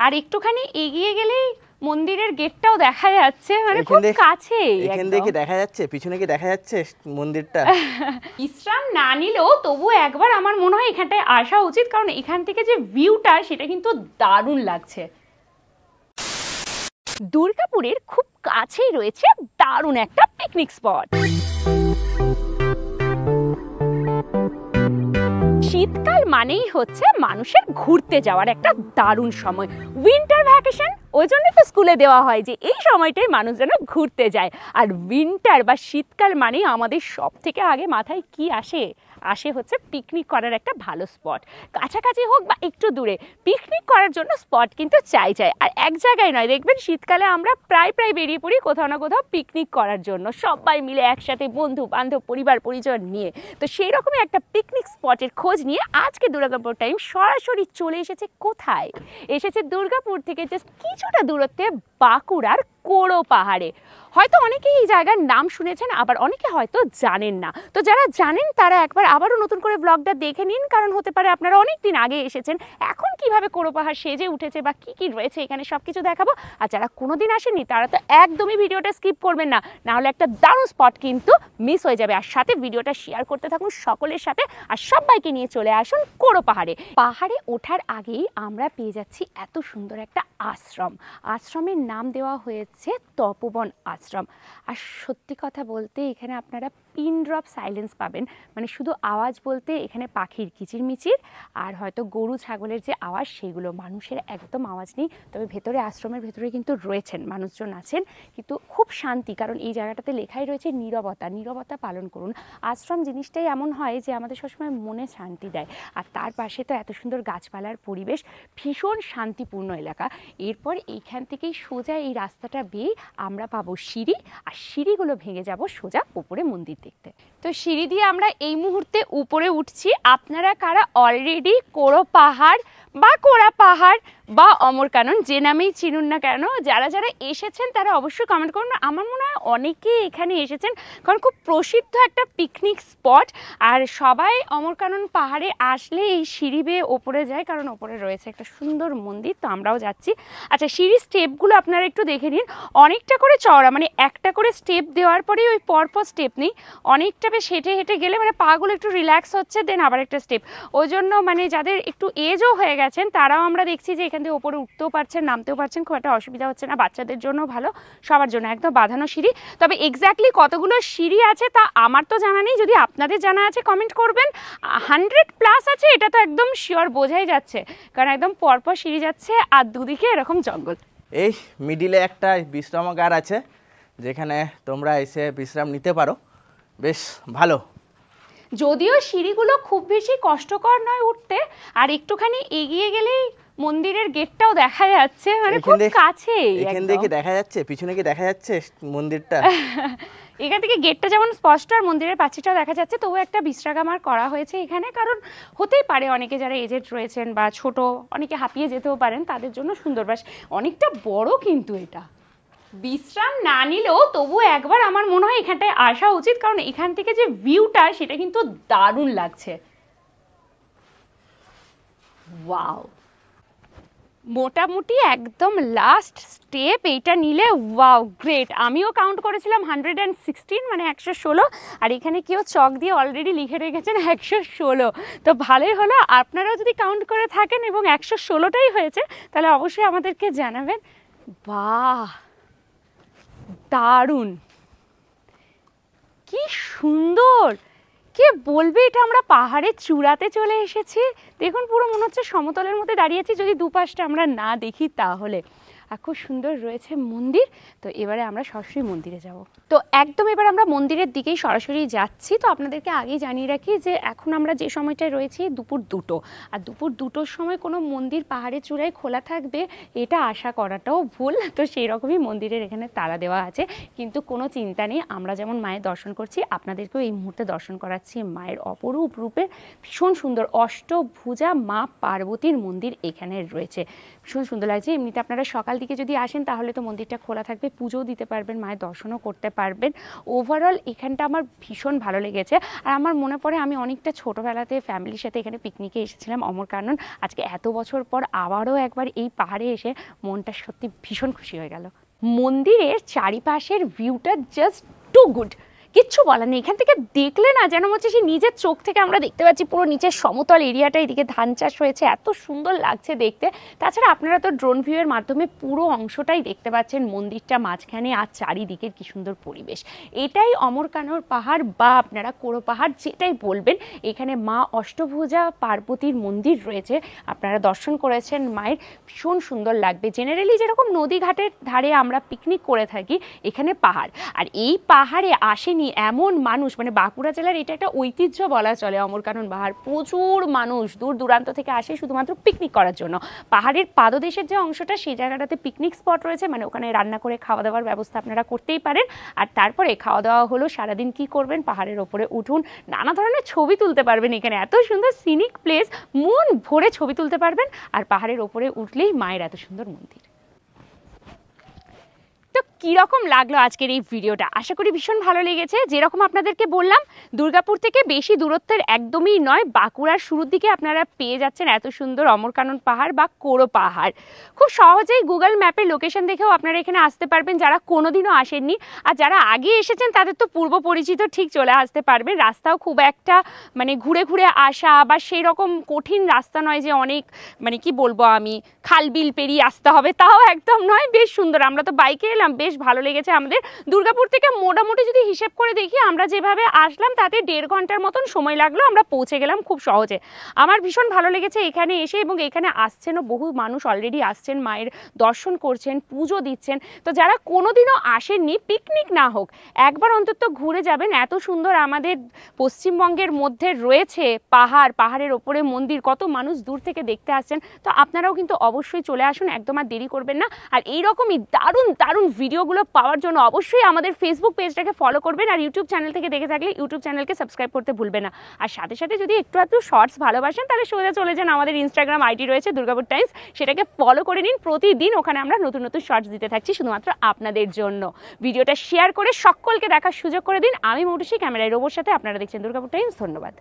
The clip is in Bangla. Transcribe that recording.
আর একটুখানি এগিয়ে গেলেই মন্দিরের গেটটাও দেখা যাচ্ছে, মানে খুব কাছে। এখান থেকে দেখা যাচ্ছে, পিছনে কি দেখা যাচ্ছে মন্দিরটা? বিশ্রাম না নিলেও তবু একবার আমার মনে হয় এখানটায় আসা উচিত, কারণ এখান থেকে যে ভিউটা সেটা কিন্তু দারুণ লাগছে। দুর্গাপুরের খুব কাছেই রয়েছে দারুণ একটা পিকনিক স্পট। শীতকাল মানেই হচ্ছে মানুষের ঘুরতে যাওয়ার একটা দারুণ সময়, উইন্টার ভ্যাকেশন। ওই জন্য তো স্কুলে দেওয়া হয় যে এই সময়টাই মানুষ যেন ঘুরতে যায়। আর উইন্টার বা শীতকাল মানেই আমাদের সব থেকে আগে মাথায় কি আসে হচ্ছে পিকনিক করার একটা ভালো স্পট। কাছাকাছি হোক বা একটু দূরে, পিকনিক করার জন্য স্পট কিন্তু চাই। আর এক জায়গায় নয়, দেখবেন শীতকালে আমরা প্রায় বেরিয়ে পড়ি কোথাও না কোথাও পিকনিক করার জন্য, সবাই মিলে একসাথে, বন্ধু বান্ধব পরিবার পরিজন নিয়ে। তো সেই রকমই একটা পিকনিক স্পটের খোঁজ নিয়ে আজকে দুর্গাপুর টাইম সরাসরি চলে এসেছে। কোথায় এসেছে? দুর্গাপুর থেকে জাস্ট কিছুটা দূরত্বে বাঁকুড়ার কোড়ো পাহাড়ে। হয়তো অনেকেই এই জায়গার নাম শুনেছেন, আবার অনেকে হয়তো জানেন না। তো যারা জানেন তারা একবার আবারও নতুন করে ব্লগটা দেখে নিন, কারণ হতে পারে আপনারা অনেক দিন আগে এসেছেন, এখন কিভাবে কোড়ো পাহাড় সেজে উঠেছে বা কি কি রয়েছে এখানে সব কিছু দেখাবো। আর যারা কোনোদিন আসেননি তারা তো একদমই ভিডিওটা স্কিপ করবেন না, নাহলে একটা দারুণ স্পট কিন্তু মিস হয়ে যাবে। আর সাথে ভিডিওটা শেয়ার করতে থাকুন সকলের সাথে, আর সবাইকে নিয়ে চলে আসুন কোড়ো পাহাড়ে। পাহাড়ে ওঠার আগেই আমরা পেয়ে যাচ্ছি এত সুন্দর একটা আশ্রম। আশ্রমের নাম দেওয়া হয়েছে তপোবন আশ্রম। আর সত্যি কথা বলতে এখানে আপনারা পিন ড্রপ সাইলেন্স পাবেন, মানে শুধু আওয়াজ বলতে এখানে পাখির কিচিরমিচির আর হয়তো গরু ছাগলের যে আওয়াজ, সেগুলো, মানুষের একদম আওয়াজ নেই। তবে ভেতরে, আশ্রমের ভেতরে কিন্তু রয়েছেন মানুষজন আছেন, কিন্তু খুব শান্তি, কারণ এই জায়গাটাতে লেখাই রয়েছে নীরবতা, নীরবতা পালন করুন। আশ্রম জিনিসটাই এমন হয় যে আমাদের সবসময় মনে শান্তি দেয়। আর তার পাশে তো এত সুন্দর গাছপালার পরিবেশ, ভীষণ শান্তিপূর্ণ এলাকা। এরপর এইখান থেকেই সোজা এই রাস্তাটা বেয়ে আমরা পাবো সিঁড়ি, আর সিঁড়িগুলো ভেঙে যাব সোজা উপরে মন্দির দেখতে। তো সিঁড়ি দিয়ে আমরা এই মুহূর্তে উপরে উঠছি। আপনারা কারা অলরেডি কোড়ো পাহাড় বা কোড়া পাহাড় বা অমরকানন যে নামেই চিনুন না কেন, যারা যারা এসেছেন তারা অবশ্যই কমেন্ট করুন। আমার মনে হয় অনেকেই এখানে এসেছেন, কারণ খুব প্রসিদ্ধ একটা পিকনিক স্পট। আর সবাই অমরকানন পাহাড়ে আসলে এই সিঁড়ি বেয়ে ওপরে যায়, কারণ ওপরে রয়েছে একটা সুন্দর মন্দির। তো আমরাও যাচ্ছি। আচ্ছা, সিঁড়ির স্টেপগুলো আপনারা একটু দেখে নিন, অনেকটা করে চওড়া, মানে একটা করে স্টেপ দেওয়ার পরেই ওই পরপর স্টেপ নেই, অনেকটা বেশ হেঁটে হেঁটে গেলে মানে পাগুলো একটু রিল্যাক্স হচ্ছে, দেন আবার একটা স্টেপ। ওই জন্য মানে যাদের একটু এজও হয়ে গেছেন তারাও আমরা দেখছি যে এখান থেকে ওপরে উঠতেও পারছেন, নামতেও পারছেন, খুব একটা অসুবিধা হচ্ছে না। বাচ্চাদের জন্য ভালো, সবার জন্য একদম বাঁধানো সিঁড়ি। তবে এক্স্যাক্টলি কতগুলো সিঁড়ি আছে তা আমার তো জানা নেই, যদি আপনাদের জানা আছে কমেন্ট করবেন। 100+ আছে এটা তো একদম শিওর, বোঝাই যাচ্ছে, কারণ একদম পরপর সিঁড়ি যাচ্ছে আর দুদিকে এরকম জঙ্গল। এই মিডিলে একটা বিশ্রামাগার আছে, যেখানে তোমরা এসে বিশ্রাম নিতে পারো, বেশ ভালো। যদিও সিঁড়িগুলো খুব বেশি কষ্টকর নয় উঠতে, আর একটুখানি এগিয়ে গেলেই মন্দিরের গেটটাও দেখা যাচ্ছে, মানে খুব কাছে। এখান থেকে দেখা যাচ্ছে, পিছনে কি দেখা যাচ্ছে মন্দিরটা? এখান থেকে গেটটা যেমন স্পষ্ট আর মন্দিরের পাঁচিলটাও দেখা যাচ্ছে, তবু একটা বিশ্রামাগার করা হয়েছে এখানে, কারণ হতেই পারে অনেকে যারা এজেড রয়েছেন বা ছোট, অনেকে হাঁপিয়ে যেতেও পারেন, তাদের জন্য সুন্দর। বাস অনেকটা বড় কিন্তু এটা। বিশ্রাম না নিলেও তবু একবার আমার মনে হয় এখানটায় আসা উচিত, কারণ এখান থেকে যে ভিউটা সেটা কিন্তু দারুণ লাগছে। ওয়াও, মোটামুটি একদম লাস্ট স্টেপ এইটা নিলে ওয়াও গ্রেট। আমিও কাউন্ট করেছিলাম 116, মানে 116, আর এখানে কেউ চক দিয়ে অলরেডি লিখে রেখেছেন 116। তো ভালোই হলো, আপনারাও যদি কাউন্ট করে থাকেন এবং 116টাই হয়েছে তাহলে অবশ্যই আমাদেরকে জানাবেন। বাহ, দারুণ, কি সুন্দর, কে বলবে এটা আমরা পাহাড়ের চূড়াতে চলে এসেছি। দেখুন পুরো মনে হচ্ছে সমতলের মধ্যে দাঁড়িয়ে আছি, যদি দুপাশটা আমরা না দেখি তাহলে। আর খুব সুন্দর রয়েছে মন্দির। তো এবারে আমরা সরাসরি মন্দিরে যাব। তো একদম এবার আমরা মন্দিরের দিকেই সরাসরি যাচ্ছি। তো আপনাদেরকে আগেই জানিয়ে রাখি যে এখন আমরা যে সময়টায় রয়েছি দুপুর 2টো, আর দুপুর 2টোর সময় কোনো মন্দির পাহাড়ের চূড়ায় খোলা থাকবে এটা আশা করাটাও ভুল। তো সেই রকমই মন্দিরের এখানে তালা দেওয়া আছে, কিন্তু কোনো চিন্তা নেই, আমরা যেমন মায়ের দর্শন করছি আপনাদেরকেও এই মুহূর্তে দর্শন করাচ্ছি মায়ের অপরূপ রূপের। ভীষণ সুন্দর অষ্টভুজা মা পার্বতীর মন্দির এখানে রয়েছে, ভীষণ সুন্দর লাগছে। এমনিতে আপনারা সকাল দিকে যদি আসেন তাহলে তো মন্দিরটা খোলা থাকবে, পুজোও দিতে পারবেন, মায়ের দর্শনও করতে পারবেন। ওভারঅল এখানটা আমার ভীষণ ভালো লেগেছে। আর আমার মনে পড়ে আমি অনেকটা ছোটোবেলাতে ফ্যামিলির সাথে এখানে পিকনিকে এসেছিলাম অমরকানন। আজকে এত বছর পর আবারও একবার এই পাহাড়ে এসে মনটা সত্যি ভীষণ খুশি হয়ে গেল। মন্দিরের চারিপাশের ভিউটা জাস্ট টু গুড, কিচ্ছু বলার নেই। এখান থেকে দেখলে না যেন হচ্ছে সে নিজের চোখ থেকে আমরা দেখতে পাচ্ছি পুরো নিচের সমতল এরিয়াটা, এদিকে ধান চাষ হয়েছে, এত সুন্দর লাগছে দেখতে। তাছাড়া আপনারা তো ড্রোন ভিউয়ের মাধ্যমে পুরো অংশটাই দেখতে পাচ্ছেন, মন্দিরটা মাঝখানে আর চারিদিকের কি সুন্দর পরিবেশ। এটাই অমরকানন পাহাড় বা আপনারা কোড়ো পাহাড় যেটাই বলবেন। এখানে মা অষ্টভুজা পার্বতীর মন্দির রয়েছে, আপনারা দর্শন করেছেন মায়ের, ভীষণ সুন্দর লাগবে। জেনারেলি যেরকম নদী ঘাটের ধারে আমরা পিকনিক করে থাকি, এখানে পাহাড়, আর এই পাহাড়ে আসেনি এমন মানুষ, মানে বাঁকুড়া জেলার এটা একটা ঐতিহ্য বলা চলে অমরকানন পাহাড়। প্রচুর মানুষ দূর দূরান্ত থেকে আসে শুধুমাত্র পিকনিক করার জন্য। পাহাড়ের পাদদেশের যে অংশটা সেই জায়গাটাতে পিকনিক স্পট রয়েছে, মানে ওখানে রান্না করে খাওয়া দাওয়ার ব্যবস্থা আপনারা করতেই পারেন। আর তারপরে খাওয়া দাওয়া হলো, সারাদিন কি করবেন, পাহাড়ের ওপরে উঠুন, নানা ধরনের ছবি তুলতে পারবেন। এখানে এত সুন্দর সিনিক প্লেস, মন ভরে ছবি তুলতে পারবেন। আর পাহাড়ের ওপরে উঠলেই মায়ের এত সুন্দর মন্দির। তো কীরকম লাগলো আজকের এই ভিডিওটা? আশা করি ভীষণ ভালো লেগেছে। যেরকম আপনাদেরকে বললাম, দুর্গাপুর থেকে বেশি দূরত্বের একদমই নয়, বাঁকুড়ার শুরুর দিকে আপনারা পেয়ে যাচ্ছেন এত সুন্দর অমরকানন পাহাড় বা কোড়ো পাহাড়। খুব সহজেই গুগল ম্যাপে লোকেশন দেখেও আপনারা এখানে আসতে পারবেন, যারা কোনোদিনও আসেননি। আর যারা আগে এসেছেন তাদের তো পূর্ব পরিচিত, ঠিক চলে আসতে পারবে। রাস্তাও খুব একটা মানে ঘুরে ঘুরে আসা বা সেই রকম কঠিন রাস্তা নয় যে অনেক মানে কি বলবো আমি খাল বিল পেরিয়ে আসতে হবে, তাও একদম নয়, বেশ সুন্দর। আমরা তো বাইকে এলাম, বেশ ভালো লেগেছে আমাদের। দুর্গাপুর থেকে মোটামুটি যদি হিসেব করে দেখি, আমরা যেভাবে আসলাম তাতে 1.5 ঘন্টার মতন সময় লাগলো, আমরা পৌঁছে গেলাম খুব সহজে। আমার ভীষণ ভালো লেগেছে এখানে এসে, এবং এখানে আসছেনও বহু মানুষ, অলরেডি আসছেন, মায়ের দর্শন করছেন, পুজো দিচ্ছেন। তো যারা কোনোদিনও আসেননি, পিকনিক না হোক, একবার অন্তত ঘুরে যাবেন। এত সুন্দর আমাদের পশ্চিমবঙ্গের মধ্যে রয়েছে পাহাড়, পাহাড়ের ওপরে মন্দির, কত মানুষ দূর থেকে দেখতে আসছেন। তো আপনারাও কিন্তু অবশ্যই চলে আসুন, একদম আর দেরি করবেন না। আর এইরকমই দারুণ দারুণ ভিডিওগুলো পাওয়ার জন্য অবশ্যই আমাদের ফেসবুক পেজটাকে ফলো করবেন, আর ইউটিউব চ্যানেল থেকে দেখে থাকলে ইউটিউব চ্যানেলকে সাবস্ক্রাইব করতে ভুলবেন না। আর সাথে সাথে যদি একটু শর্টস ভালোবাসেন, তাহলে সোজা চলে যান আমাদের ইনস্টাগ্রাম আইডি রয়েছে দুর্গাপুর টাইমস, সেটাকে ফলো করে নিন। প্রতিদিন ওখানে আমরা নতুন নতুন শর্টস দিতে থাকছি শুধুমাত্র আপনাদের জন্য। ভিডিওটা শেয়ার করে সকলকে দেখার সুযোগ করে দিন। আমি মৌটুসী, ক্যামেরায় রোবোর সাথে আপনারা দেখছেন দুর্গাপুর টাইমস। ধন্যবাদ।